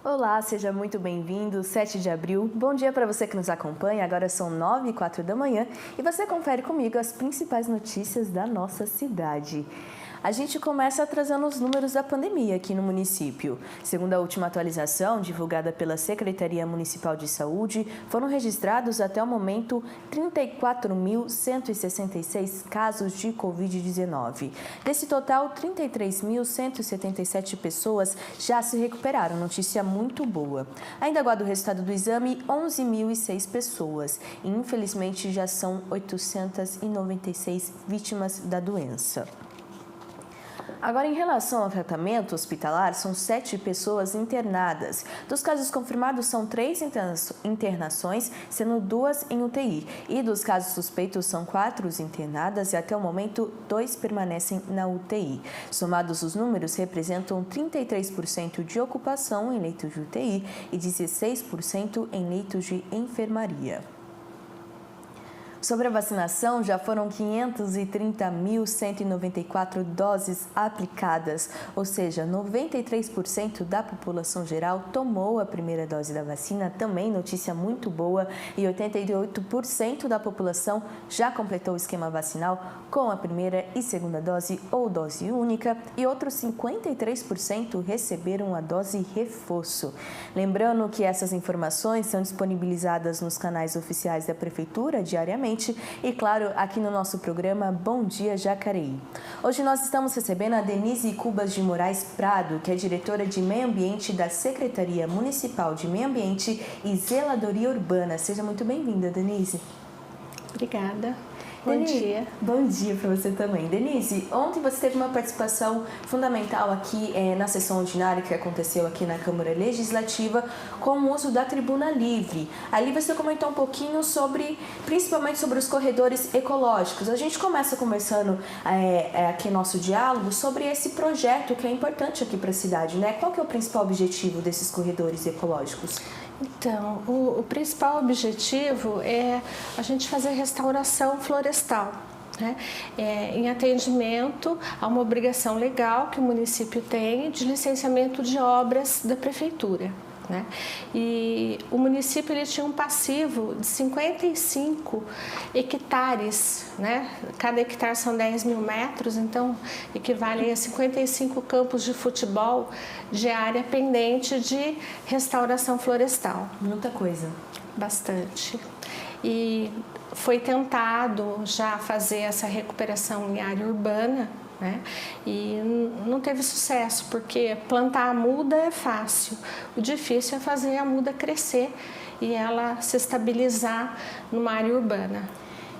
Olá, seja muito bem-vindo, 7 de abril. Bom dia para você que nos acompanha, agora são 9h04 da manhã e você confere comigo as principais notícias da nossa cidade. A gente começa trazendo os números da pandemia aqui no município. Segundo a última atualização, divulgada pela Secretaria Municipal de Saúde, foram registrados até o momento 34.166 casos de Covid-19. Desse total, 33.177 pessoas já se recuperaram, notícia muito boa. Ainda aguarda o resultado do exame, 11.006 pessoas. E, infelizmente, já são 896 vítimas da doença. Agora, em relação ao tratamento hospitalar, são 7 pessoas internadas. Dos casos confirmados, são 3 internações, sendo 2 em UTI. E dos casos suspeitos, são 4 internadas e, até o momento, 2 permanecem na UTI. Somados os números, representam 33% de ocupação em leitos de UTI e 16% em leitos de enfermaria. Sobre a vacinação, já foram 530.194 doses aplicadas, ou seja, 93% da população geral tomou a primeira dose da vacina, também notícia muito boa, e 88% da população já completou o esquema vacinal com a primeira e segunda dose ou dose única, e outros 53% receberam a dose reforço. Lembrando que essas informações são disponibilizadas nos canais oficiais da Prefeitura diariamente, e, claro, aqui no nosso programa Bom Dia Jacareí. Hoje nós estamos recebendo a Denise Cubas de Moraes Prado, que é diretora de Meio Ambiente da Secretaria Municipal de Meio Ambiente e Zeladoria Urbana. Seja muito bem-vinda, Denise. Obrigada. Bom dia. Bom dia para você também. Denise, ontem você teve uma participação fundamental aqui na sessão ordinária que aconteceu aqui na Câmara Legislativa com o uso da tribuna livre. Ali você comentou um pouquinho principalmente sobre os corredores ecológicos. A gente começa conversando aqui nosso diálogo sobre esse projeto que é importante aqui para a cidade, né? Qual que é o principal objetivo desses corredores ecológicos? Então, o principal objetivo é a gente fazer restauração florestal, né? Em atendimento a uma obrigação legal que o município tem de licenciamento de obras da prefeitura, né? E o município ele tinha um passivo de 55 hectares, né? Cada hectare são 10 mil metros, então equivalem a 55 campos de futebol de área pendente de restauração florestal. Muita coisa. Bastante. E foi tentado já fazer essa recuperação em área urbana, né? E não teve sucesso, porque plantar a muda é fácil, o difícil é fazer a muda crescer e ela se estabilizar numa área urbana.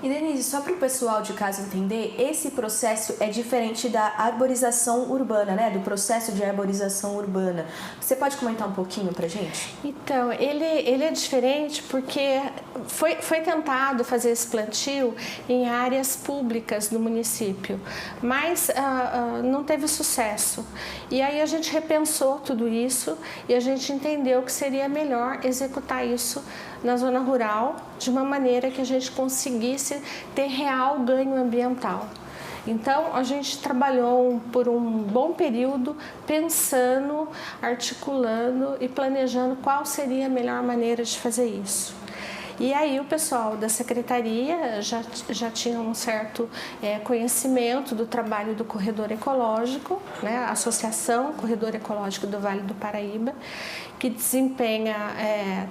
E, Denise, só para o pessoal de casa entender, esse processo é diferente da arborização urbana, né? Do processo de arborização urbana. Você pode comentar um pouquinho para a gente? Então, ele é diferente porque foi tentado fazer esse plantio em áreas públicas do município, mas não teve sucesso. E aí a gente repensou tudo isso e a gente entendeu que seria melhor executar isso na zona rural, de uma maneira que a gente conseguisse ter real ganho ambiental. Então, a gente trabalhou por um bom período pensando, articulando e planejando qual seria a melhor maneira de fazer isso. E aí o pessoal da secretaria já tinha um certo conhecimento do trabalho do Corredor Ecológico, né? A Associação Corredor Ecológico do Vale do Paraíba, que desempenha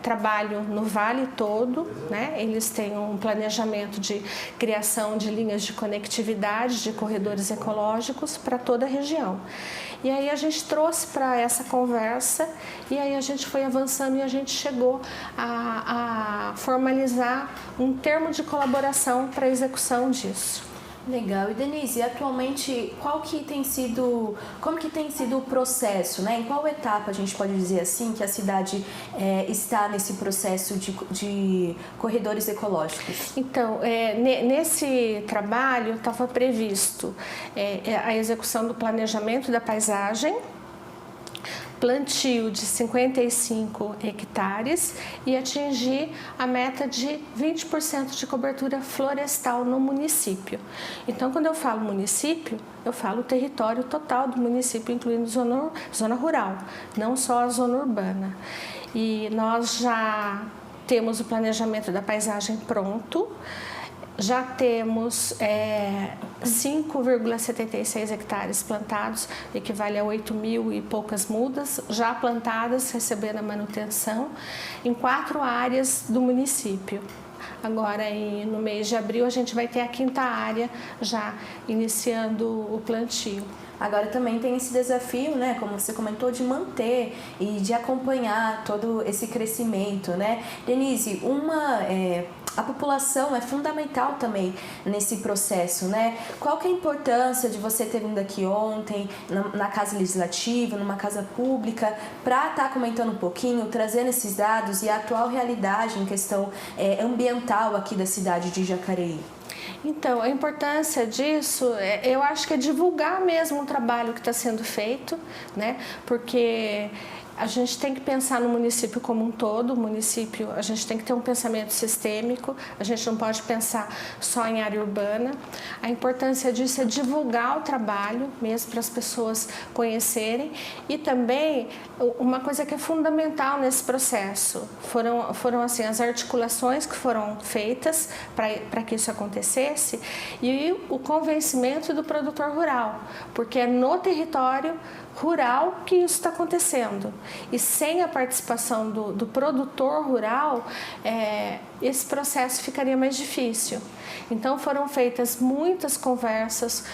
trabalho no vale todo, né? Eles têm um planejamento de criação de linhas de conectividade de corredores ecológicos para toda a região. E aí a gente trouxe para essa conversa e aí a gente foi avançando e a gente chegou a formalizar um termo de colaboração para a execução disso. Legal. E, Denise, atualmente, como que tem sido o processo, né? Em qual etapa a gente pode dizer assim que a cidade está nesse processo de corredores ecológicos? Então, nesse trabalho estava previsto a execução do planejamento da paisagem, plantio de 55 hectares e atingir a meta de 20% de cobertura florestal no município. Então, quando eu falo município, eu falo o território total do município, incluindo zona rural, não só a zona urbana. E nós já temos o planejamento da paisagem pronto, já temos 5,76 hectares plantados, equivale a 8 mil e poucas mudas, já plantadas, recebendo a manutenção, em 4 áreas do município. Agora, no mês de abril, a gente vai ter a 5ª área já iniciando o plantio. Agora também tem esse desafio, né, como você comentou, de manter e de acompanhar todo esse crescimento, né? Denise, a população é fundamental também nesse processo, né? Qual que é a importância de você ter vindo aqui ontem, na Casa Legislativa, numa casa pública, para estar comentando um pouquinho, trazendo esses dados e a atual realidade em questão ambiental aqui da cidade de Jacareí? Então, a importância disso, eu acho que é divulgar mesmo o trabalho que está sendo feito, né? Porque a gente tem que pensar no município como um todo, o município, a gente tem que ter um pensamento sistêmico, a gente não pode pensar só em área urbana. A importância disso é divulgar o trabalho, mesmo para as pessoas conhecerem. E também, uma coisa que é fundamental nesse processo, foram assim, as articulações que foram feitas para que isso acontecesse e o convencimento do produtor rural, porque é no território rural que isso está acontecendo. E sem a participação do produtor rural, esse processo ficaria mais difícil. Então foram feitas muitas conversas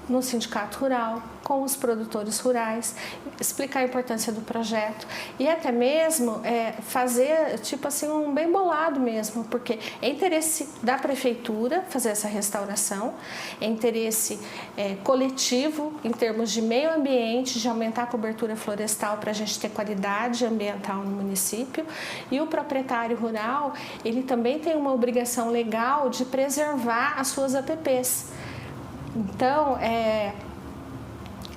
no sindicato rural, com os produtores rurais, explicar a importância do projeto e até mesmo fazer tipo assim um bem bolado mesmo, porque é interesse da prefeitura fazer essa restauração, é interesse coletivo em termos de meio ambiente, de aumentar a cobertura florestal para a gente ter qualidade ambiental no município, e o proprietário rural, ele também tem uma obrigação legal de preservar as suas APPs. Então,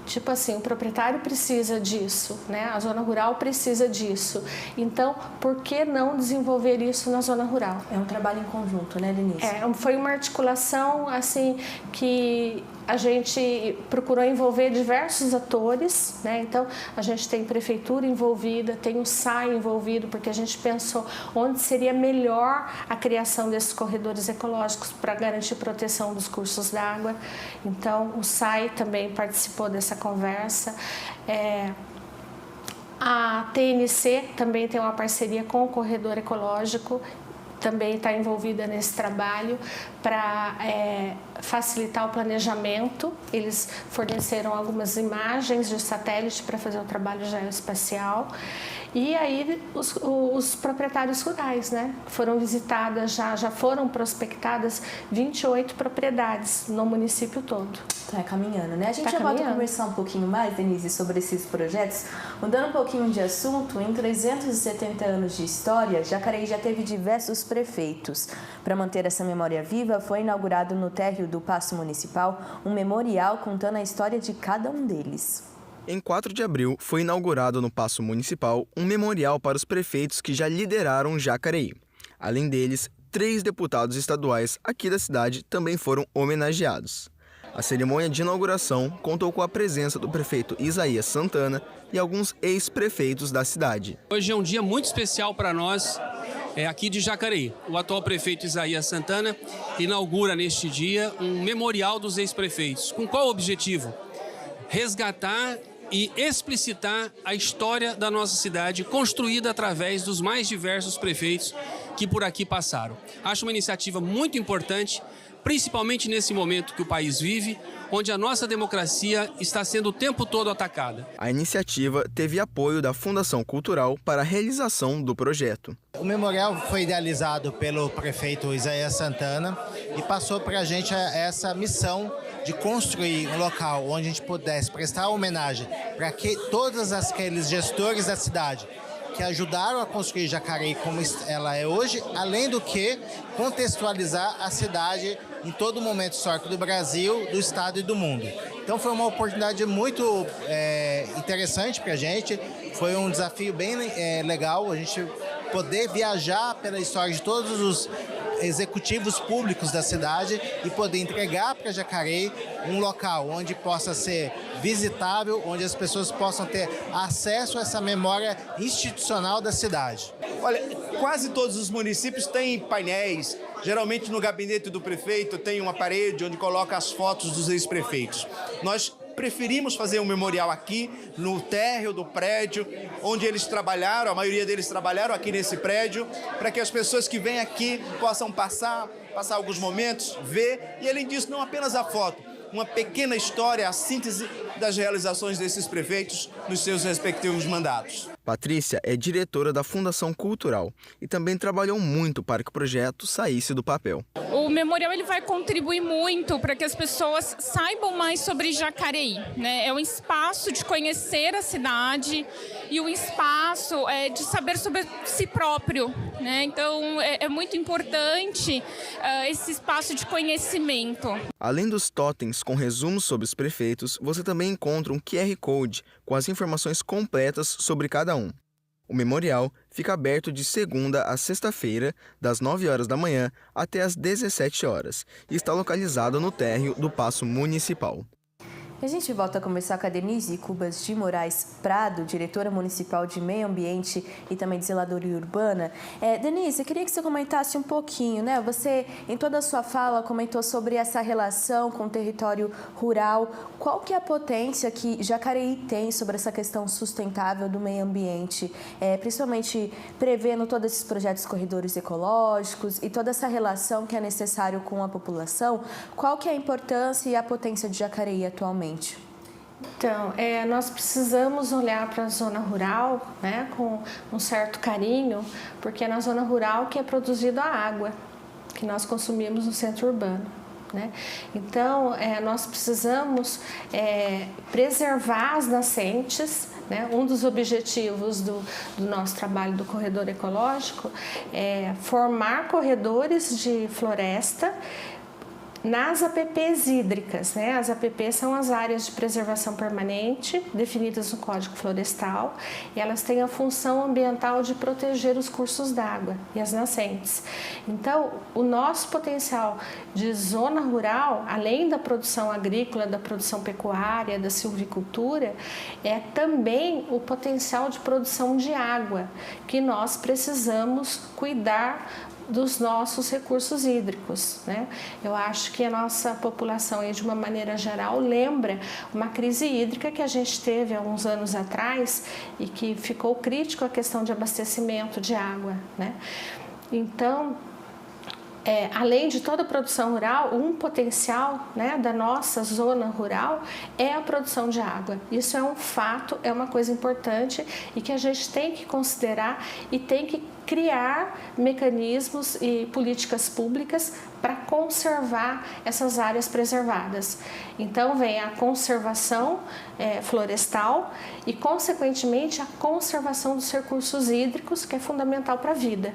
tipo assim, o proprietário precisa disso, né? A zona rural precisa disso. Então, por que não desenvolver isso na zona rural? É um trabalho em conjunto, né, Denise? Foi uma articulação, assim, que a gente procurou envolver diversos atores, né? Então, a gente tem prefeitura envolvida, tem o SAI envolvido, porque a gente pensou onde seria melhor a criação desses corredores ecológicos para garantir proteção dos cursos d'água. Então, o SAI também participou dessa conversa. A TNC também tem uma parceria com o corredor ecológico, também está envolvida nesse trabalho para facilitar o planejamento. Eles forneceram algumas imagens de satélite para fazer o trabalho geoespacial. E aí os proprietários rurais, né? Foram visitadas, já foram prospectadas 28 propriedades no município todo. Está caminhando, né? A gente já volta a conversar um pouquinho mais, Denise, sobre esses projetos. Mudando um pouquinho de assunto, em 370 anos de história, Jacareí já teve diversos prefeitos. Para manter essa memória viva, foi inaugurado no térreo do Paço Municipal um memorial contando a história de cada um deles. Em 4 de abril, foi inaugurado no Paço Municipal um memorial para os prefeitos que já lideraram Jacareí. Além deles, 3 deputados estaduais aqui da cidade também foram homenageados. A cerimônia de inauguração contou com a presença do prefeito Isaías Santana e alguns ex-prefeitos da cidade. Hoje é um dia muito especial para nós aqui de Jacareí. O atual prefeito Isaías Santana inaugura neste dia um memorial dos ex-prefeitos. Com qual objetivo? Resgatar e explicitar a história da nossa cidade, construída através dos mais diversos prefeitos que por aqui passaram. Acho uma iniciativa muito importante, principalmente nesse momento que o país vive, onde a nossa democracia está sendo o tempo todo atacada. A iniciativa teve apoio da Fundação Cultural para a realização do projeto. O memorial foi idealizado pelo prefeito Isaías Santana e passou para a gente essa missão de construir um local onde a gente pudesse prestar homenagem para que todos aqueles gestores da cidade que ajudaram a construir Jacareí como ela é hoje, além do que contextualizar a cidade em todo momento histórico do Brasil, do Estado e do mundo. Então foi uma oportunidade muito interessante para a gente, foi um desafio bem legal, a gente poder viajar pela história de todos os executivos públicos da cidade e poder entregar para Jacareí um local onde possa ser visitável, onde as pessoas possam ter acesso a essa memória institucional da cidade. Olha, quase todos os municípios têm painéis. Geralmente no gabinete do prefeito tem uma parede onde coloca as fotos dos ex-prefeitos. Nós preferimos fazer um memorial aqui, no térreo do prédio, onde eles trabalharam, a maioria deles trabalharam aqui nesse prédio, para que as pessoas que vêm aqui possam passar alguns momentos, ver, e além disso, não apenas a foto, uma pequena história, a síntese das realizações desses prefeitos nos seus respectivos mandatos. Patrícia é diretora da Fundação Cultural e também trabalhou muito para que o projeto saísse do papel. O memorial ele vai contribuir muito para que as pessoas saibam mais sobre Jacareí, né? É um espaço de conhecer a cidade e um espaço de saber sobre si próprio, né? Então é muito importante esse espaço de conhecimento. Além dos totens com resumos sobre os prefeitos, você também encontra um QR Code com as informações completas sobre cada um. O memorial fica aberto de segunda a sexta-feira, das 9 horas da manhã até as 17 horas, e está localizado no térreo do Paço Municipal. A gente volta a conversar com a Denise Cubas de Moraes Prado, diretora municipal de Meio Ambiente e também de Zeladoria Urbana. Denise, eu queria que você comentasse um pouquinho, né? Você, em toda a sua fala, comentou sobre essa relação com o território rural. Qual que é a potência que Jacareí tem sobre essa questão sustentável do meio ambiente, principalmente prevendo todos esses projetos corredores ecológicos e toda essa relação que é necessário com a população? Qual que é a importância e a potência de Jacareí atualmente? Então, nós precisamos olhar para a zona rural, né, com um certo carinho, porque é na zona rural que é produzida a água que nós consumimos no centro urbano, né? Então, nós precisamos preservar as nascentes, né? Um dos objetivos do nosso trabalho do corredor ecológico é formar corredores de floresta nas APPs hídricas, né? As APPs são as áreas de preservação permanente definidas no Código Florestal e elas têm a função ambiental de proteger os cursos d'água e as nascentes. Então, o nosso potencial de zona rural, além da produção agrícola, da produção pecuária, da silvicultura, é também o potencial de produção de água que nós precisamos cuidar dos nossos recursos hídricos, né? Eu acho que a nossa população, aí, de uma maneira geral, lembra uma crise hídrica que a gente teve há uns anos atrás e que ficou crítico a questão de abastecimento de água, né? Então, além de toda a produção rural, um potencial, né, da nossa zona rural é a produção de água. Isso é um fato, é uma coisa importante e que a gente tem que considerar e tem que criar mecanismos e políticas públicas para conservar essas áreas preservadas. Então, vem a conservação florestal e, consequentemente, a conservação dos recursos hídricos, que é fundamental para a vida.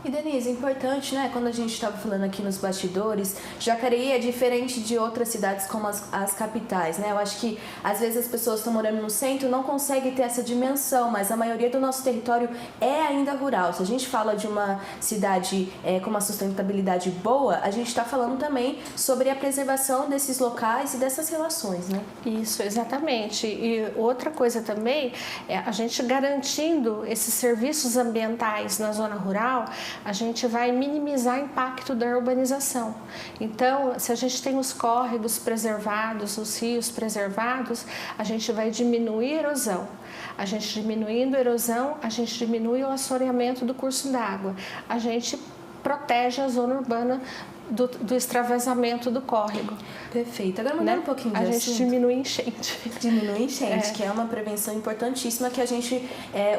E, Denise, é importante, né, quando a gente estava falando aqui nos bastidores, Jacareí é diferente de outras cidades como as capitais, né? Eu acho que, às vezes, as pessoas estão morando no centro não conseguem ter essa dimensão, mas a maioria do nosso território é ainda rural. Se a gente fala de uma cidade com uma sustentabilidade boa, a gente está falando também sobre a preservação desses locais e dessas relações, né? Isso, exatamente. E outra coisa também, a gente garantindo esses serviços ambientais na zona rural, a gente vai minimizar o impacto da urbanização. Então, se a gente tem os córregos preservados, os rios preservados, a gente vai diminuir a erosão. A gente diminuindo a erosão, a gente diminui o assoreamento do curso d'água. A gente protege a zona urbana do extravasamento do córrego. Perfeito. Agora, mudando um pouquinho de assunto. A gente diminui enchente. Diminui enchente, que é uma prevenção importantíssima que a gente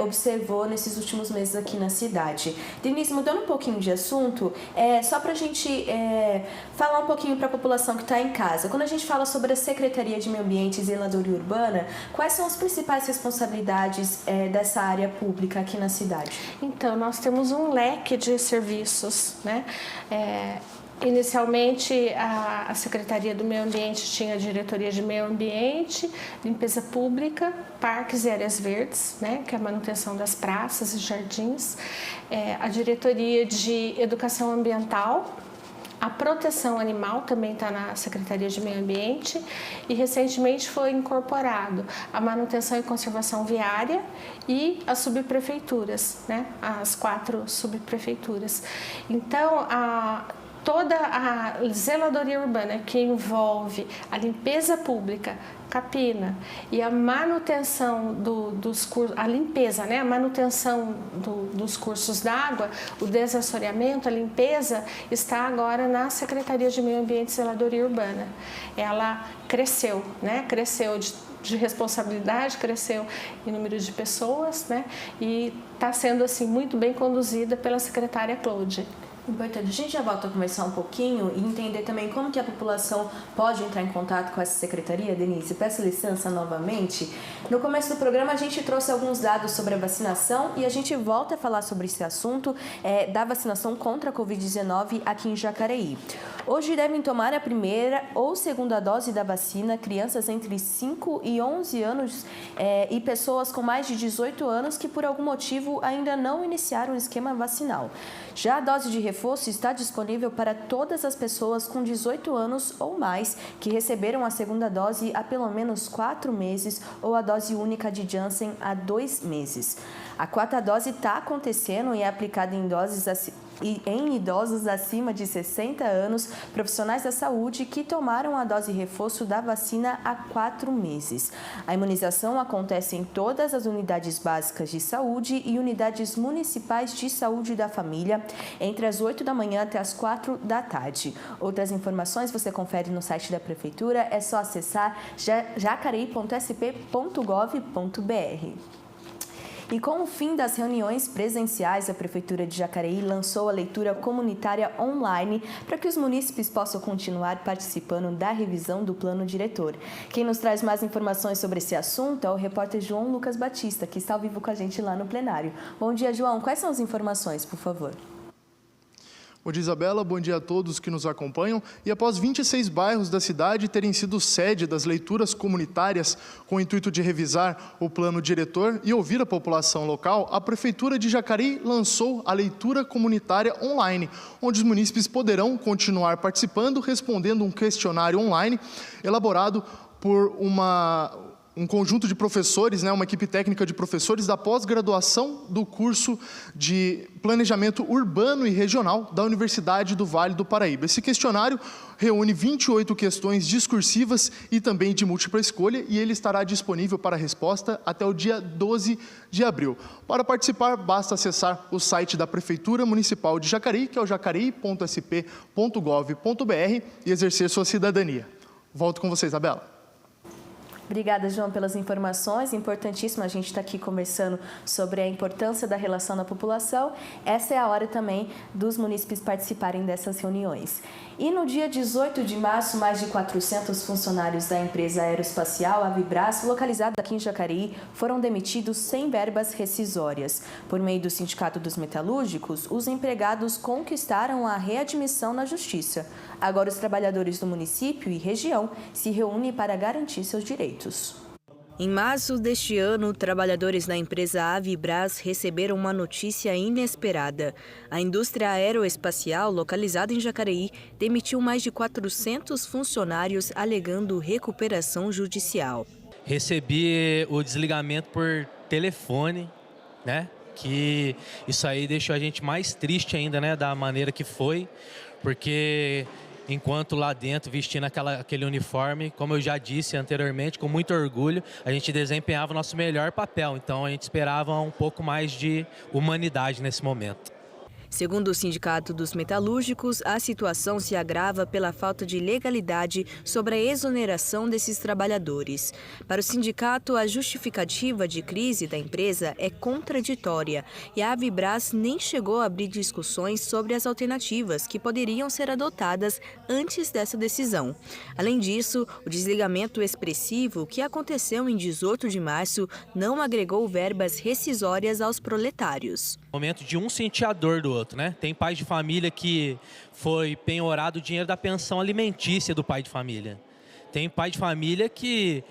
observou nesses últimos meses aqui na cidade. Denise, mudando um pouquinho de assunto, só para a gente falar um pouquinho para a população que está em casa. Quando a gente fala sobre a Secretaria de Meio Ambiente e Zeladoria Urbana, quais são as principais responsabilidades dessa área pública aqui na cidade? Então, nós temos um leque de serviços, né? Inicialmente, a Secretaria do Meio Ambiente tinha a Diretoria de Meio Ambiente, Limpeza Pública, Parques e Áreas Verdes, né, que é a manutenção das praças e jardins, a Diretoria de Educação Ambiental, a Proteção Animal também está na Secretaria de Meio Ambiente e recentemente foi incorporado a Manutenção e Conservação Viária e as subprefeituras, né, as 4 subprefeituras. Então, toda a zeladoria urbana que envolve a limpeza pública, capina, e a manutenção dos cursos, a limpeza, né? A manutenção dos cursos d'água, o desassoreamento, a limpeza, está agora na Secretaria de Meio Ambiente e Zeladoria Urbana. Ela cresceu, né? Cresceu de responsabilidade, cresceu em número de pessoas, né? E está sendo assim muito bem conduzida pela secretária Cláudia. Importante. A gente já volta a conversar um pouquinho e entender também como que a população pode entrar em contato com essa secretaria. Denise, peço licença novamente. No começo do programa, a gente trouxe alguns dados sobre a vacinação e a gente volta a falar sobre esse assunto da vacinação contra a Covid-19 aqui em Jacareí. Hoje devem tomar a primeira ou segunda dose da vacina crianças entre 5 e 11 anos e pessoas com mais de 18 anos que, por algum motivo, ainda não iniciaram o esquema vacinal. Já a dose de reforço está disponível para todas as pessoas com 18 anos ou mais que receberam a segunda dose há pelo menos 4 meses ou a dose única de Janssen há 2 meses. A 4ª dose está acontecendo e é aplicada em idosos acima de 60 anos, profissionais da saúde que tomaram a dose reforço da vacina há 4 meses. A imunização acontece em todas as unidades básicas de saúde e unidades municipais de saúde da família, entre as 8 da manhã até as 4 da tarde. Outras informações você confere no site da Prefeitura, é só acessar jacareí.sp.gov.br. E com o fim das reuniões presenciais, a Prefeitura de Jacareí lançou a leitura comunitária online para que os munícipes possam continuar participando da revisão do plano diretor. Quem nos traz mais informações sobre esse assunto é o repórter João Lucas Batista, que está ao vivo com a gente lá no plenário. Bom dia, João. Quais são as informações, por favor? Bom dia, Isabela. Bom dia a todos que nos acompanham. E após 26 bairros da cidade terem sido sede das leituras comunitárias com o intuito de revisar o plano diretor e ouvir a população local, a Prefeitura de Jacareí lançou a leitura comunitária online, onde os munícipes poderão continuar participando, respondendo um questionário online elaborado por um conjunto de professores, uma equipe técnica de professores da pós-graduação do curso de Planejamento Urbano e Regional da Universidade do Vale do Paraíba. Esse questionário reúne 28 questões discursivas e também de múltipla escolha e ele estará disponível para resposta até o dia 12 de abril. Para participar, basta acessar o site da Prefeitura Municipal de Jacareí, que é o jacareí.sp.gov.br e exercer sua cidadania. Volto com você, Isabela. Obrigada, João, pelas informações. Importantíssimo a gente estar aqui conversando sobre a importância da relação na população. Essa é a hora também dos munícipes participarem dessas reuniões. E no dia 18 de março, mais de 400 funcionários da empresa aeroespacial Avibras, localizada aqui em Jacareí, foram demitidos sem verbas rescisórias. Por meio do Sindicato dos Metalúrgicos, os empregados conquistaram a readmissão na Justiça. Agora, os trabalhadores do município e região se reúnem para garantir seus direitos. Em março deste ano, trabalhadores da empresa Avibras receberam uma notícia inesperada. A indústria aeroespacial, localizada em Jacareí, demitiu mais de 400 funcionários alegando recuperação judicial. Recebi o desligamento por telefone, que isso aí deixou a gente mais triste ainda, da maneira que foi, porque enquanto lá dentro, vestindo aquele uniforme, como eu já disse anteriormente, com muito orgulho, a gente desempenhava o nosso melhor papel. Então, a gente esperava um pouco mais de humanidade nesse momento. Segundo o Sindicato dos Metalúrgicos, a situação se agrava pela falta de legalidade sobre a exoneração desses trabalhadores. Para o sindicato, a justificativa de crise da empresa é contraditória e a Avibras nem chegou a abrir discussões sobre as alternativas que poderiam ser adotadas antes dessa decisão. Além disso, o desligamento expressivo que aconteceu em 18 de março não agregou verbas rescisórias aos proletários. No momento de um cinteador do outro, né? Tem pais de família que foi penhorado o dinheiro da pensão alimentícia do pai de família. Tem pai de família que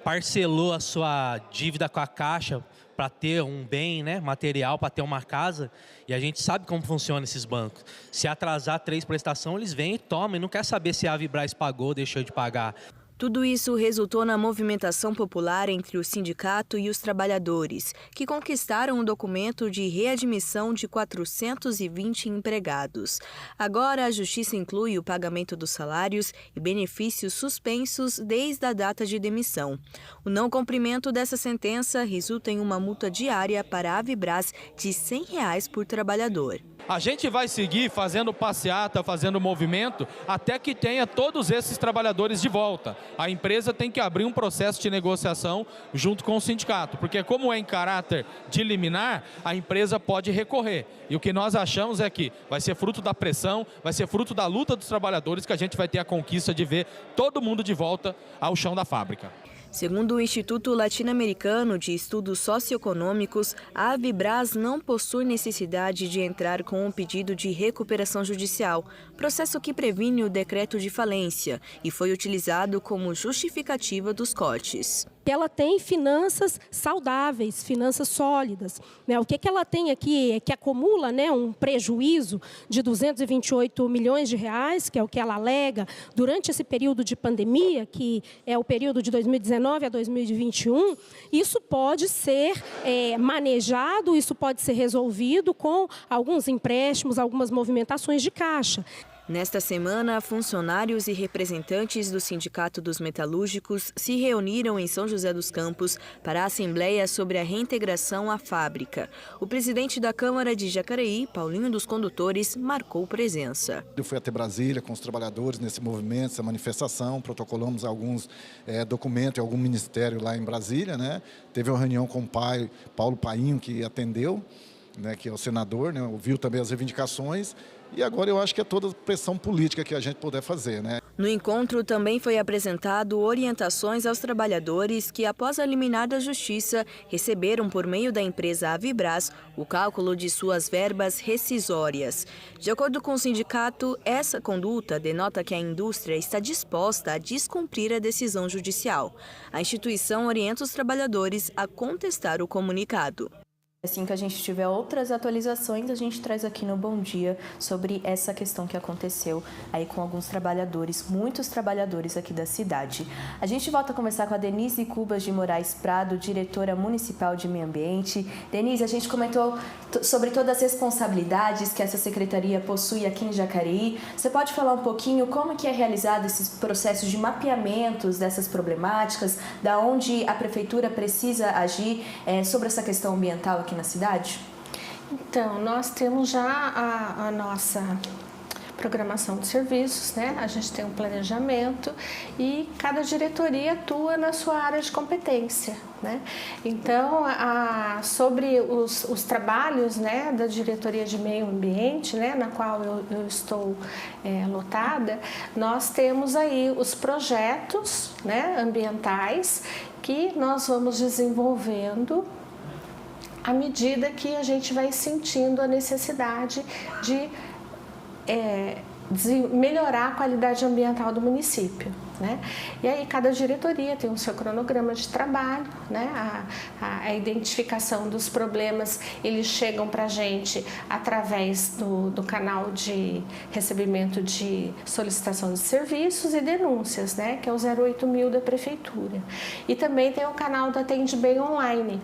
parcelou a sua dívida com a Caixa para ter um bem, né, material, para ter uma casa, e a gente sabe como funcionam esses bancos. Se atrasar 3 prestações, eles vêm e tomam, e não quer saber se a Avibraz pagou ou deixou de pagar. Tudo isso resultou na movimentação popular entre o sindicato e os trabalhadores, que conquistaram um documento de readmissão de 420 empregados. Agora, a Justiça inclui o pagamento dos salários e benefícios suspensos desde a data de demissão. O não cumprimento dessa sentença resulta em uma multa diária para a Avibraz de R$ 100 por trabalhador. A gente vai seguir fazendo passeata, fazendo movimento, até que tenha todos esses trabalhadores de volta. A empresa tem que abrir um processo de negociação junto com o sindicato, porque como é em caráter de liminar, a empresa pode recorrer. E o que nós achamos é que vai ser fruto da pressão, vai ser fruto da luta dos trabalhadores que a gente vai ter a conquista de ver todo mundo de volta ao chão da fábrica. Segundo o Instituto Latino-Americano de Estudos Socioeconômicos, a Avibraz não possui necessidade de entrar com um pedido de recuperação judicial, processo que previne o decreto de falência e foi utilizado como justificativa dos cortes. Ela tem finanças saudáveis, finanças sólidas. O que ela tem aqui é que acumula, um prejuízo de 228 milhões de reais, que é o que ela alega, durante esse período de pandemia, que é o período de 2019 a 2021. Isso pode ser manejado, isso pode ser resolvido com alguns empréstimos, algumas movimentações de caixa. Nesta semana, funcionários e representantes do Sindicato dos Metalúrgicos se reuniram em São José dos Campos para a Assembleia sobre a reintegração à fábrica. O presidente da Câmara de Jacareí, Paulinho dos Condutores, marcou presença. Eu fui até Brasília com os trabalhadores nesse movimento, essa manifestação, protocolamos alguns documentos em algum ministério lá em Brasília, né? Teve uma reunião com o Paulo Painho, que atendeu, né, que é o senador, né? Ouviu também as reivindicações. E agora eu acho que é toda pressão política que a gente puder fazer, né? No encontro também foi apresentado orientações aos trabalhadores que, após a liminar da Justiça, receberam por meio da empresa Avibraz o cálculo de suas verbas rescisórias. De acordo com o sindicato, essa conduta denota que a indústria está disposta a descumprir a decisão judicial. A instituição orienta os trabalhadores a contestar o comunicado. Assim que a gente tiver outras atualizações, a gente traz aqui no Bom Dia sobre essa questão que aconteceu aí com alguns trabalhadores, muitos trabalhadores aqui da cidade. A gente volta a conversar com a Denise Cubas de Moraes Prado, diretora municipal de meio ambiente. Denise, a gente comentou sobre todas as responsabilidades que essa secretaria possui aqui em Jacareí. Você pode falar um pouquinho como que é realizado esses processos de mapeamentos dessas problemáticas, da onde a prefeitura precisa agir sobre essa questão ambiental aqui na cidade? Então, nós temos já a nossa programação de serviços, né? A gente tem um planejamento e cada diretoria atua na sua área de competência, né? Então, sobre os trabalhos, né, da diretoria de meio ambiente, né, na qual eu estou lotada, nós temos aí os projetos, né, ambientais que nós vamos desenvolvendo à medida que a gente vai sentindo a necessidade de melhorar a qualidade ambiental do município, né? E aí cada diretoria tem o seu cronograma de trabalho, né? A identificação dos problemas, eles chegam para a gente através do canal de recebimento de solicitação de serviços e denúncias, né? Que é o 08000 da prefeitura. E também tem o canal do Atende Bem online,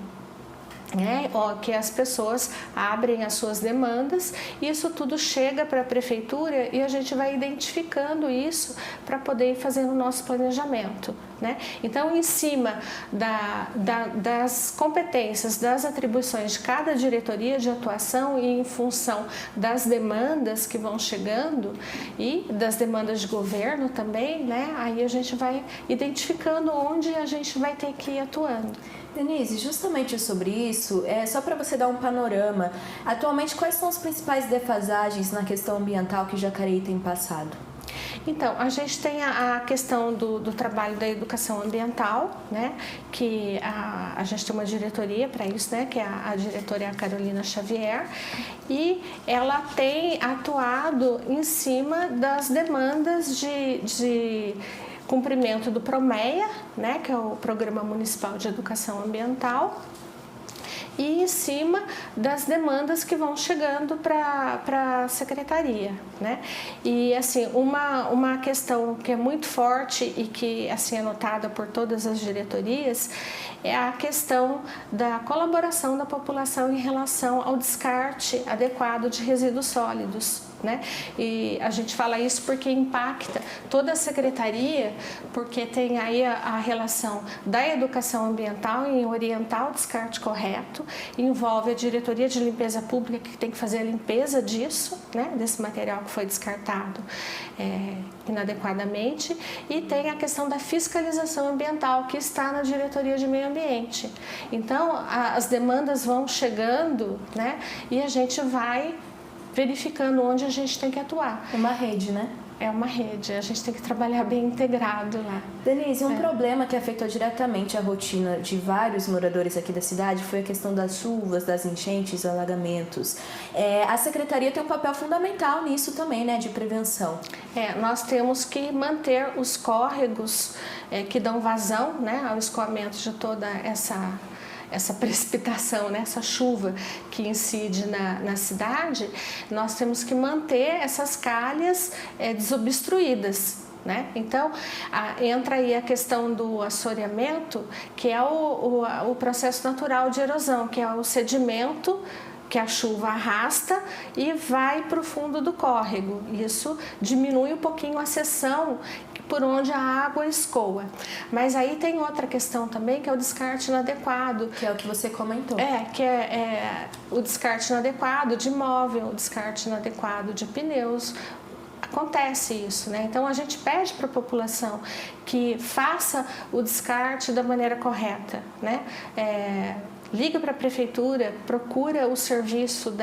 que as pessoas abrem as suas demandas e isso tudo chega para a prefeitura e a gente vai identificando isso para poder ir fazendo o nosso planejamento, né? Então, em cima das competências, das atribuições de cada diretoria de atuação e em função das demandas que vão chegando e das demandas de governo também, né? Aí a gente vai identificando onde a gente vai ter que ir atuando. Denise, justamente sobre isso, só para você dar um panorama, atualmente quais são as principais defasagens na questão ambiental que Jacareí tem passado? Então, a gente tem a questão do trabalho da educação ambiental, né? Que a gente tem uma diretoria para isso, né? Que é a diretora Carolina Xavier, e ela tem atuado em cima das demandas de cumprimento do PROMEA, né? Que é o Programa Municipal de Educação Ambiental, e em cima das demandas que vão chegando para a secretaria, né? E assim, uma questão que é muito forte e que assim é notada por todas as diretorias é a questão da colaboração da população em relação ao descarte adequado de resíduos sólidos, né? E a gente fala isso porque impacta toda a secretaria, porque tem aí a relação da educação ambiental em orientar o descarte correto, envolve a diretoria de limpeza pública que tem que fazer a limpeza disso, né? Desse material que foi descartado inadequadamente, e tem a questão da fiscalização ambiental que está na diretoria de meio ambiente. Então as demandas vão chegando, né? E a gente vai verificando onde a gente tem que atuar. Uma rede, né? É uma rede, a gente tem que trabalhar bem integrado lá. Denise, um problema que afetou diretamente a rotina de vários moradores aqui da cidade foi a questão das chuvas, das enchentes, alagamentos. A Secretaria tem um papel fundamental nisso também, né, de prevenção. Nós temos que manter os córregos que dão vazão, né, ao escoamento de toda essa precipitação, né, essa chuva que incide na cidade. Nós temos que manter essas calhas desobstruídas, né? Então, entra aí a questão do assoreamento, que é o processo natural de erosão, que é o sedimento que a chuva arrasta e vai para o fundo do córrego. Isso diminui um pouquinho a seção por onde a água escoa. Mas aí tem outra questão também, que é o descarte inadequado. Que é o que você comentou. Que é o descarte inadequado de móvel, o descarte inadequado de pneus. Acontece isso, né? Então a gente pede para a população que faça o descarte da maneira correta, né? Liga para a prefeitura, procura o serviço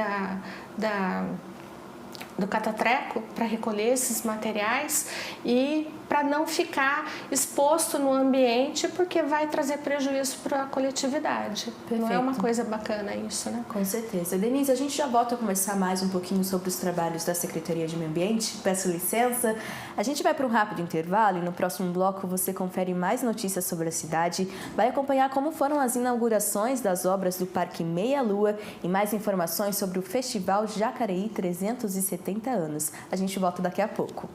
do catatreco para recolher esses materiais e para não ficar exposto no ambiente, porque vai trazer prejuízo para a coletividade. Perfeito. Não é uma coisa bacana isso, né? Com certeza. Denise, a gente já volta a conversar mais um pouquinho sobre os trabalhos da Secretaria de Meio Ambiente. Peço licença. A gente vai para um rápido intervalo e no próximo bloco você confere mais notícias sobre a cidade, vai acompanhar como foram as inaugurações das obras do Parque Meia Lua e mais informações sobre o Festival Jacareí 370 anos. A gente volta daqui a pouco.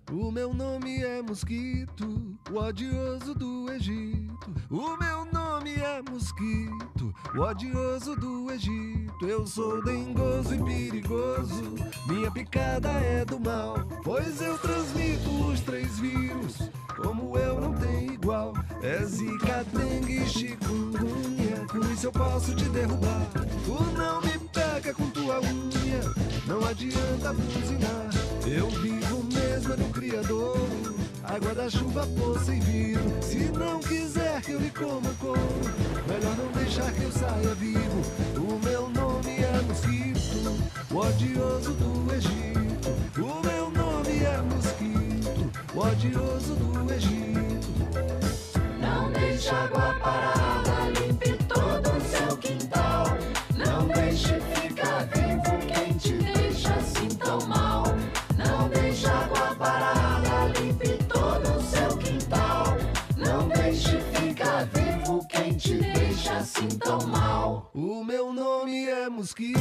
O meu nome é Mosquito, o odioso do Egito. O meu nome é Mosquito, o odioso do Egito. Eu sou dengoso e perigoso, minha picada é do mal. Pois eu transmito os 3 vírus, como eu não tenho igual. É zika, dengue e chikungunya, com isso eu posso te derrubar. Tu não me pega com tua unha, não adianta buzinar. Eu vivo mesmo no criadouro, água da chuva, poça e viro. Se não quiser que eu lhe como, melhor não deixar que eu saia vivo. O meu nome é Mosquito, o odioso do Egito. O meu nome é Mosquito, o odioso do Egito. Não deixe água parada, limpe todo o seu quintal. Não deixe ficar vivo quem te deixa assim tão mal. Não deixe água parada, limpe todo o seu quintal. Não deixe ficar vivo quem te deixa assim tão mal. O meu nome é Mosquito,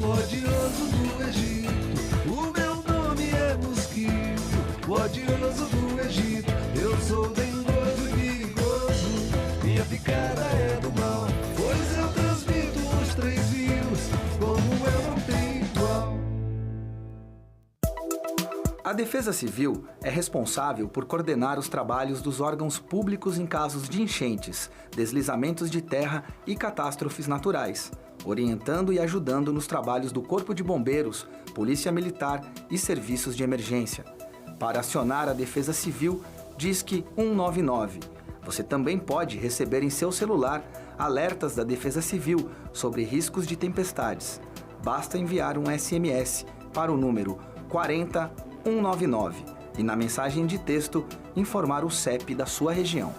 o odioso do Egito. O meu nome é Mosquito, o odioso do Egito. Eu sou dengoso e perigoso, minha picada é do mal. Pois eu transmito os 3 vírus, como eu não tenho Defesa Civil é responsável por coordenar os trabalhos dos órgãos públicos em casos de enchentes, deslizamentos de terra e catástrofes naturais, orientando e ajudando nos trabalhos do Corpo de Bombeiros, Polícia Militar e serviços de emergência. Para acionar a Defesa Civil, disque 199. Você também pode receber em seu celular alertas da Defesa Civil sobre riscos de tempestades. Basta enviar um SMS para o número 40199 e na mensagem de texto informar o CEP da sua região.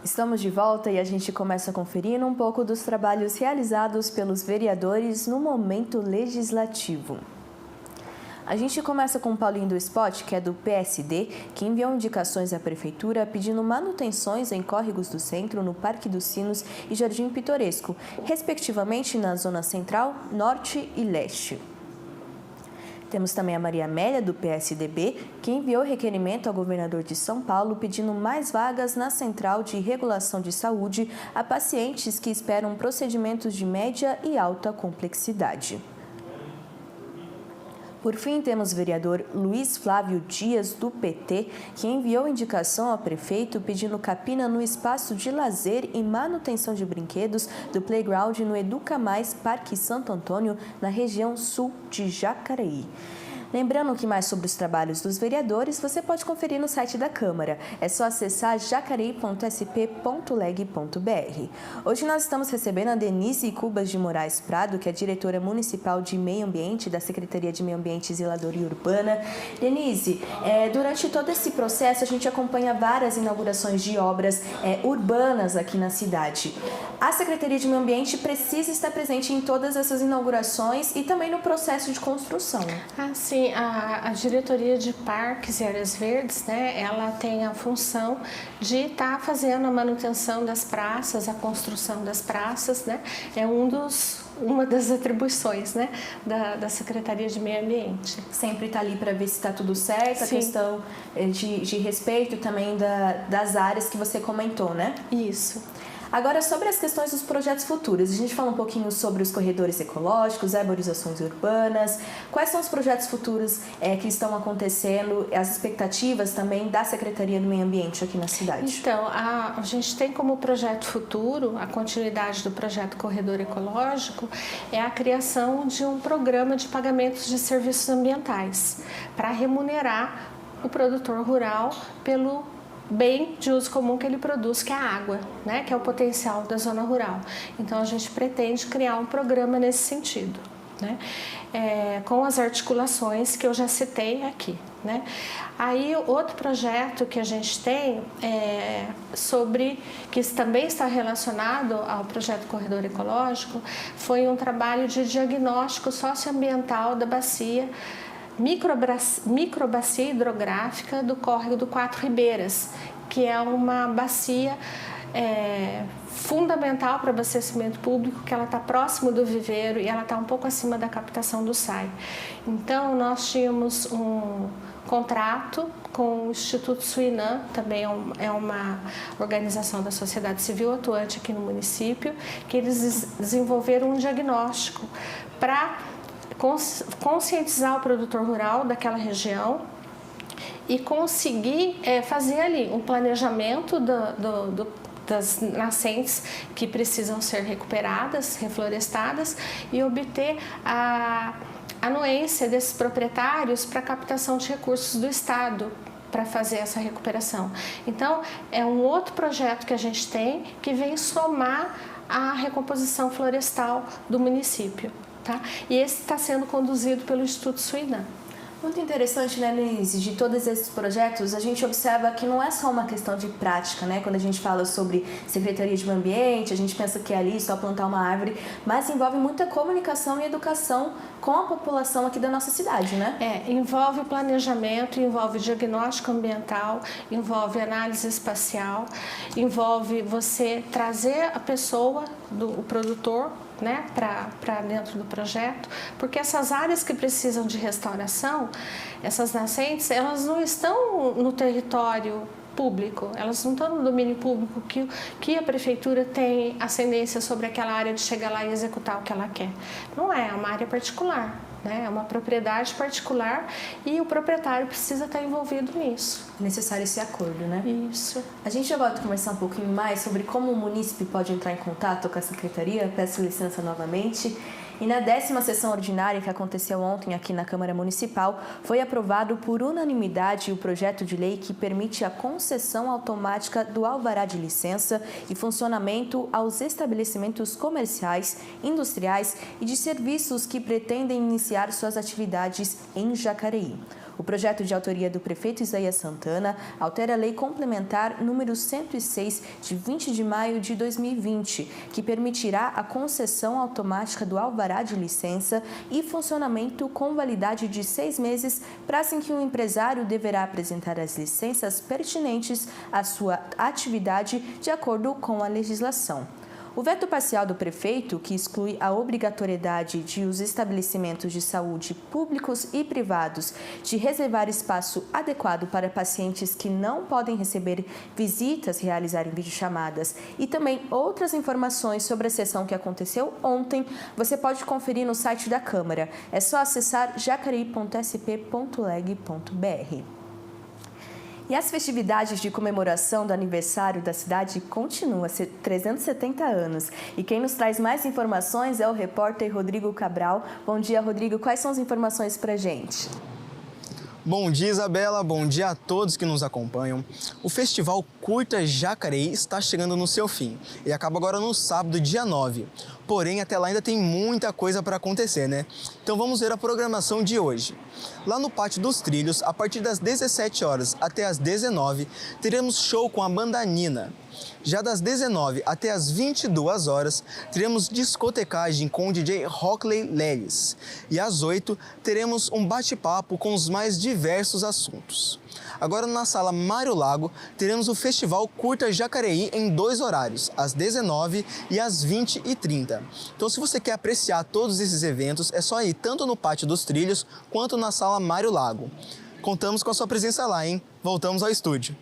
Estamos de volta e a gente começa conferindo um pouco dos trabalhos realizados pelos vereadores no momento legislativo. A gente começa com o Paulinho do Spot, que é do PSD, que enviou indicações à Prefeitura pedindo manutenções em córregos do centro, no Parque dos Sinos e Jardim Pitoresco, respectivamente na Zona Central, Norte e Leste. Temos também a Maria Amélia, do PSDB, que enviou requerimento ao governador de São Paulo pedindo mais vagas na Central de Regulação de Saúde a pacientes que esperam procedimentos de média e alta complexidade. Por fim, temos o vereador Luiz Flávio Dias, do PT, que enviou indicação ao prefeito pedindo capina no espaço de lazer e manutenção de brinquedos do Playground no Educa Mais Parque Santo Antônio, na região sul de Jacareí. Lembrando que mais sobre os trabalhos dos vereadores você pode conferir no site da Câmara. É só acessar jacareí.sp.leg.br. Hoje nós estamos recebendo a Denise Cubas de Moraes Prado, que é diretora municipal de Meio Ambiente da Secretaria de Meio Ambiente e Zeladoria Urbana. Denise, durante todo esse processo a gente acompanha várias inaugurações de obras urbanas aqui na cidade. A Secretaria de Meio Ambiente precisa estar presente em todas essas inaugurações e também no processo de construção. Sim, a diretoria de parques e áreas verdes, né, ela tem a função de estar fazendo a manutenção das praças, a construção das praças, né, é uma das atribuições, né, da Secretaria de Meio Ambiente. Sempre está ali para ver se está tudo certo, Sim. A questão de respeito também das áreas que você comentou, né? Isso. Agora, sobre as questões dos projetos futuros, a gente fala um pouquinho sobre os corredores ecológicos, arborizações urbanas, quais são os projetos futuros que estão acontecendo, as expectativas também da Secretaria do Meio Ambiente aqui na cidade? Então, a gente tem como projeto futuro, a continuidade do projeto Corredor Ecológico, é a criação de um programa de pagamentos de serviços ambientais para remunerar o produtor rural pelo bem de uso comum que ele produz, que é a água, né? Que é o potencial da zona rural. Então, a gente pretende criar um programa nesse sentido, né? Com as articulações que eu já citei aqui, né? Aí, outro projeto que a gente tem que também está relacionado ao projeto Corredor Ecológico, foi um trabalho de diagnóstico socioambiental da bacia, microbacia hidrográfica do córrego do Quatro Ribeiras, que é uma bacia fundamental para o abastecimento público, que ela está próximo do viveiro e ela está um pouco acima da captação do SAI. Então, nós tínhamos um contrato com o Instituto Suinam, também é uma organização da sociedade civil atuante aqui no município, que eles desenvolveram um diagnóstico para conscientizar o produtor rural daquela região e conseguir fazer ali um planejamento das nascentes que precisam ser recuperadas, reflorestadas e obter a anuência desses proprietários para captação de recursos do Estado para fazer essa recuperação. Então, é um outro projeto que a gente tem que vem somar a recomposição florestal do município. Tá? E esse está sendo conduzido pelo Instituto Suinam. Muito interessante, né, Denise? De todos esses projetos, a gente observa que não é só uma questão de prática, né? Quando a gente fala sobre Secretaria de Meio Ambiente, a gente pensa que é ali só plantar uma árvore, mas envolve muita comunicação e educação com a população aqui da nossa cidade, né? Envolve planejamento, envolve diagnóstico ambiental, envolve análise espacial, envolve você trazer a pessoa, o produtor, né, para dentro do projeto, porque essas áreas que precisam de restauração, essas nascentes, elas não estão no território público, elas não estão no domínio público que a prefeitura tem ascendência sobre aquela área de chegar lá e executar o que ela quer. Não é uma área particular, né? É uma propriedade particular e o proprietário precisa estar envolvido nisso. É necessário esse acordo, né? Isso. A gente já volta a conversar um pouquinho mais sobre como o munícipe pode entrar em contato com a secretaria, peço licença novamente. E na 10ª sessão ordinária que aconteceu ontem aqui na Câmara Municipal, foi aprovado por unanimidade o projeto de lei que permite a concessão automática do alvará de licença e funcionamento aos estabelecimentos comerciais, industriais e de serviços que pretendem iniciar suas atividades em Jacareí. O projeto de autoria do prefeito Isaías Santana altera a Lei Complementar número 106, de 20 de maio de 2020, que permitirá a concessão automática do alvará de licença e funcionamento com validade de 6 meses, prazo em que o empresário deverá apresentar as licenças pertinentes à sua atividade de acordo com a legislação. O veto parcial do prefeito, que exclui a obrigatoriedade de os estabelecimentos de saúde públicos e privados de reservar espaço adequado para pacientes que não podem receber visitas, realizarem videochamadas e também outras informações sobre a sessão que aconteceu ontem, você pode conferir no site da Câmara. É só acessar jacareí.sp.leg.br. E as festividades de comemoração do aniversário da cidade continuam a ser 370 anos. E quem nos traz mais informações é o repórter Rodrigo Cabral. Bom dia, Rodrigo. Quais são as informações para a gente? Bom dia, Isabela. Bom dia a todos que nos acompanham. O Festival Curta Jacareí está chegando no seu fim e acaba agora no sábado, dia 9. Porém, até lá ainda tem muita coisa para acontecer, né? Então vamos ver a programação de hoje. Lá no Pátio dos Trilhos, a partir das 17 horas até as 19, teremos show com a banda Nina. Já das 19 até as 22 horas, teremos discotecagem com o DJ Rockley Lelis. E às 8, teremos um bate-papo com os mais diversos assuntos. Agora, na Sala Mário Lago, teremos o Festival Curta Jacareí em 2 horários, às 19 e às 20h30. Então, se você quer apreciar todos esses eventos, é só ir tanto no Pátio dos Trilhos quanto na Sala Mário Lago. Contamos com a sua presença lá, hein? Voltamos ao estúdio.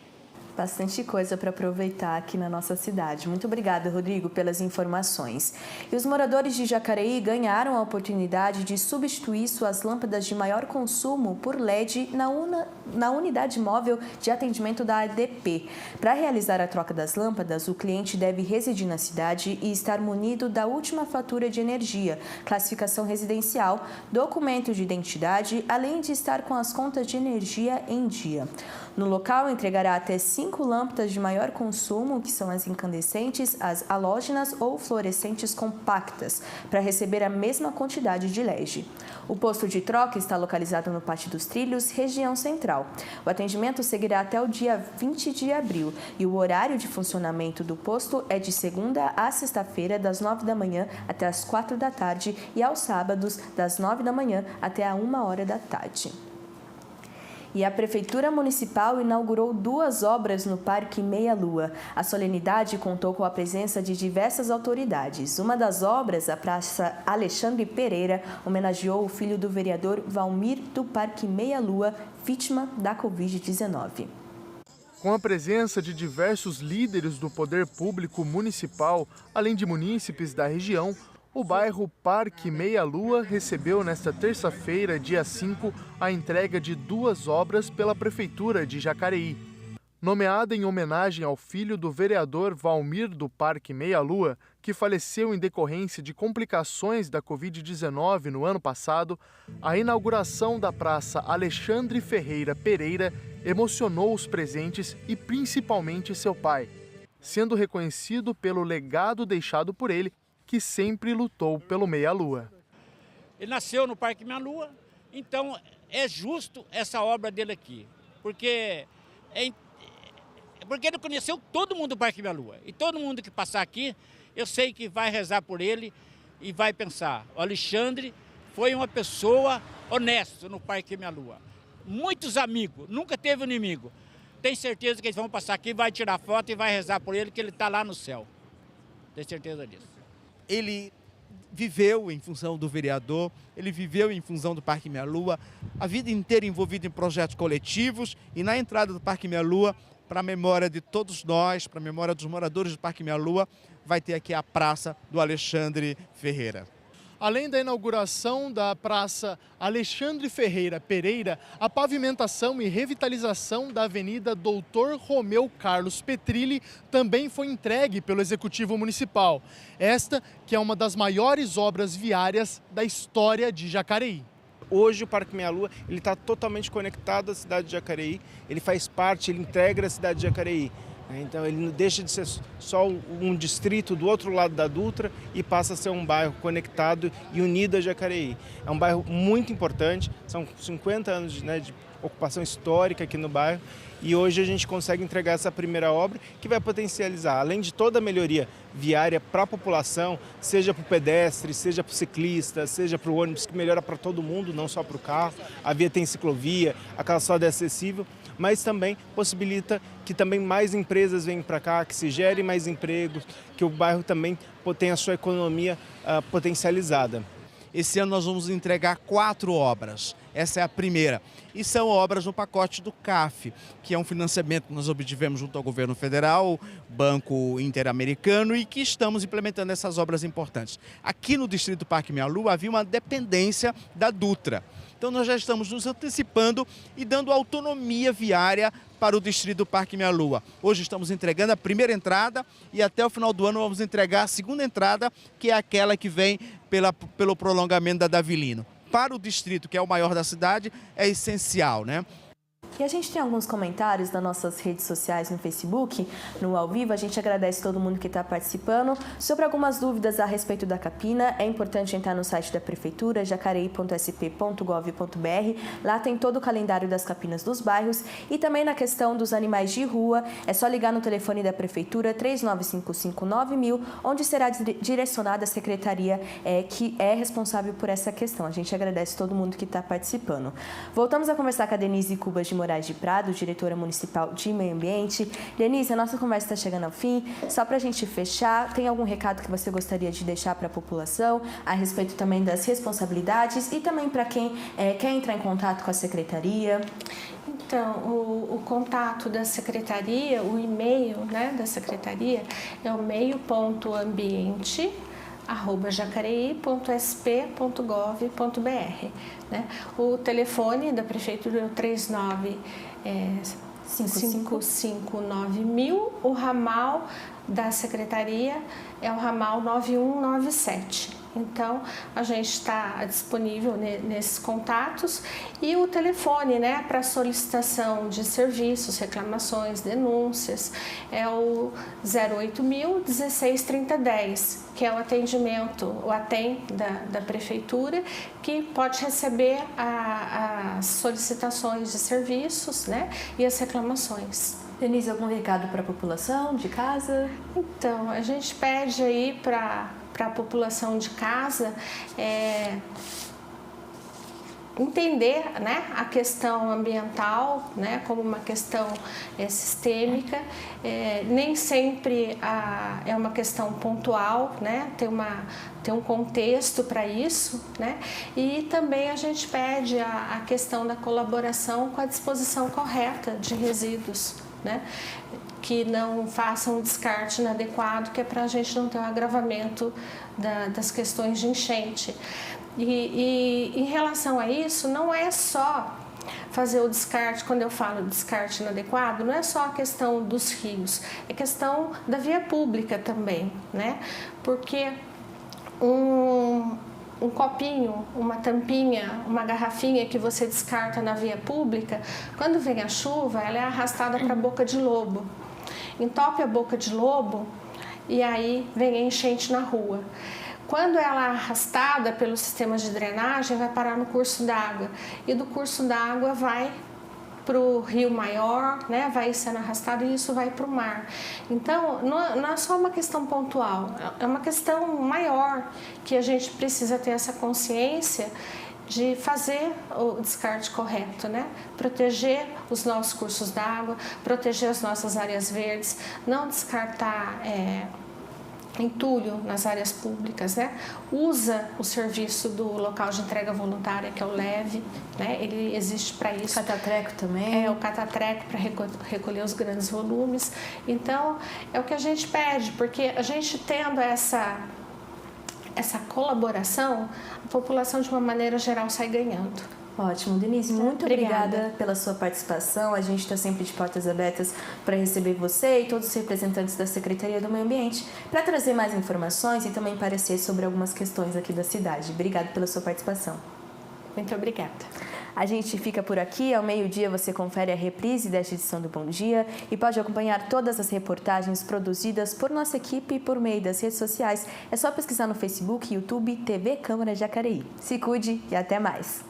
Bastante coisa para aproveitar aqui na nossa cidade. Muito obrigada, Rodrigo, pelas informações. E os moradores de Jacareí ganharam a oportunidade de substituir suas lâmpadas de maior consumo por LED na unidade móvel de atendimento da ADP. Para realizar a troca das lâmpadas, o cliente deve residir na cidade e estar munido da última fatura de energia, classificação residencial, documento de identidade, além de estar com as contas de energia em dia. No local, entregará até 5 lâmpadas de maior consumo, que são as incandescentes, as halógenas ou fluorescentes compactas, para receber a mesma quantidade de LED. O posto de troca está localizado no Pátio dos Trilhos, região central. O atendimento seguirá até o dia 20 de abril e o horário de funcionamento do posto é de segunda a sexta-feira, das 9 da manhã até as 4 da tarde e aos sábados, das 9 da manhã até a 1 hora da tarde. E a Prefeitura Municipal inaugurou 2 obras no Parque Meia Lua. A solenidade contou com a presença de diversas autoridades. Uma das obras, a Praça Alexandre Pereira, homenageou o filho do vereador Valmir do Parque Meia Lua, vítima da Covid-19. Com a presença de diversos líderes do poder público municipal, além de munícipes da região, o bairro Parque Meia Lua recebeu nesta terça-feira, dia 5, a entrega de 2 obras pela Prefeitura de Jacareí. Nomeada em homenagem ao filho do vereador Valmir do Parque Meia Lua, que faleceu em decorrência de complicações da Covid-19 no ano passado, a inauguração da Praça Alexandre Ferreira Pereira emocionou os presentes e principalmente seu pai, sendo reconhecido pelo legado deixado por ele, que sempre lutou pelo Meia Lua. Ele nasceu no Parque Meia Lua, então é justo essa obra dele aqui, porque ele conheceu todo mundo do Parque Meia Lua. E todo mundo que passar aqui, eu sei que vai rezar por ele e vai pensar, o Alexandre foi uma pessoa honesta no Parque Meia Lua. Muitos amigos, nunca teve inimigo. Tenho certeza que eles vão passar aqui, vai tirar foto e vai rezar por ele, que ele está lá no céu. Tenho certeza disso. Ele viveu em função do vereador, ele viveu em função do Parque Meia Lua, a vida inteira envolvido em projetos coletivos e na entrada do Parque Meia Lua para a memória de todos nós, para a memória dos moradores do Parque Minha Lua, vai ter aqui a Praça do Alexandre Ferreira. Além da inauguração da Praça Alexandre Ferreira Pereira, a pavimentação e revitalização da Avenida Doutor Romeu Carlos Petrilli também foi entregue pelo Executivo Municipal. Esta que é uma das maiores obras viárias da história de Jacareí. Hoje o Parque Minha Lua está totalmente conectado à cidade de Jacareí, ele faz parte, ele integra a cidade de Jacareí. Então ele não deixa de ser só um distrito do outro lado da Dutra e passa a ser um bairro conectado e unido a Jacareí. É um bairro muito importante, são 50 anos de ocupação histórica aqui no bairro e hoje a gente consegue entregar essa primeira obra que vai potencializar, além de toda a melhoria viária para a população, seja para o pedestre, seja para o ciclista, seja para o ônibus, que melhora para todo mundo, não só para o carro. A via tem ciclovia, a calçada é acessível, mas também possibilita que também mais empresas venham para cá, que se gerem mais empregos, que o bairro também tenha a sua economia potencializada. Esse ano nós vamos entregar 4 obras. Essa é a primeira. E são obras no pacote do CAF, que é um financiamento que nós obtivemos junto ao governo federal, Banco Interamericano, e que estamos implementando essas obras importantes. Aqui no Distrito Parque Minha Lua havia uma dependência da Dutra. Então nós já estamos nos antecipando e dando autonomia viária para o Distrito Parque Minha Lua. Hoje estamos entregando a primeira entrada e até o final do ano vamos entregar a segunda entrada, que é aquela que vem pelo prolongamento da Davilino. Para o distrito, que é o maior da cidade, é essencial, né? E a gente tem alguns comentários nas nossas redes sociais, no Facebook, no Ao Vivo. A gente agradece todo mundo que está participando. Sobre algumas dúvidas a respeito da capina, é importante entrar no site da Prefeitura, jacareí.sp.gov.br. Lá tem todo o calendário das capinas dos bairros. E também na questão dos animais de rua, é só ligar no telefone da Prefeitura, 39559000, onde será direcionada a secretaria que é responsável por essa questão. A gente agradece todo mundo que está participando. Voltamos a conversar com a Denise Cubas de Moraes de Prado, diretora municipal de meio ambiente. Denise, a nossa conversa está chegando ao fim. Só para a gente fechar, tem algum recado que você gostaria de deixar para a população a respeito também das responsabilidades e também para quem quer entrar em contato com a secretaria? Então, o contato da secretaria, o e-mail da secretaria é o meio.ambiente@jacareí.sp.gov.br. O telefone da Prefeitura é o 39559000, o ramal da Secretaria é o ramal 9197. Então, a gente está disponível nesses contatos e o telefone para solicitação de serviços, reclamações, denúncias é o 08.000 163010, que é o atendimento, o ATEM da Prefeitura, que pode receber as solicitações de serviços e as reclamações. Denise, algum recado para a população de casa? Então, a gente pede aí para a população de casa entender a questão ambiental como uma questão sistêmica. Nem sempre é uma questão pontual, tem um contexto para isso, e também a gente pede a questão da colaboração com a disposição correta de resíduos, que não façam um descarte inadequado, que é para a gente não ter um agravamento das questões de enchente. E em relação a isso, não é só fazer o descarte, quando eu falo descarte inadequado, não é só a questão dos rios, é questão da via pública também, porque um copinho, uma tampinha, uma garrafinha que você descarta na via pública, quando vem a chuva, ela é arrastada para a boca de lobo. Entope a boca de lobo e aí vem a enchente na rua. Quando ela é arrastada pelos sistemas de drenagem, vai parar no curso d'água. E do curso d'água vai para o rio maior, vai sendo arrastado e isso vai para o mar. Então, não é só uma questão pontual, é uma questão maior que a gente precisa ter essa consciência de fazer o descarte correto, proteger os nossos cursos d'água, proteger as nossas áreas verdes, não descartar entulho nas áreas públicas, né? Usa o serviço do local de entrega voluntária, que é o LEVE, né? Ele existe para isso. Catatreco também. O catatreco para recolher os grandes volumes. Então, é o que a gente pede, porque a gente tendo essa colaboração, a população de uma maneira geral sai ganhando. Ótimo. Denise, muito obrigada pela sua participação. A gente está sempre de portas abertas para receber você e todos os representantes da Secretaria do Meio Ambiente para trazer mais informações e também parecer sobre algumas questões aqui da cidade. Obrigada pela sua participação. Muito obrigada. A gente fica por aqui. Ao meio-dia você confere a reprise desta edição do Bom Dia e pode acompanhar todas as reportagens produzidas por nossa equipe por meio das redes sociais. É só pesquisar no Facebook, YouTube, TV Câmara Jacareí. Se cuide e até mais.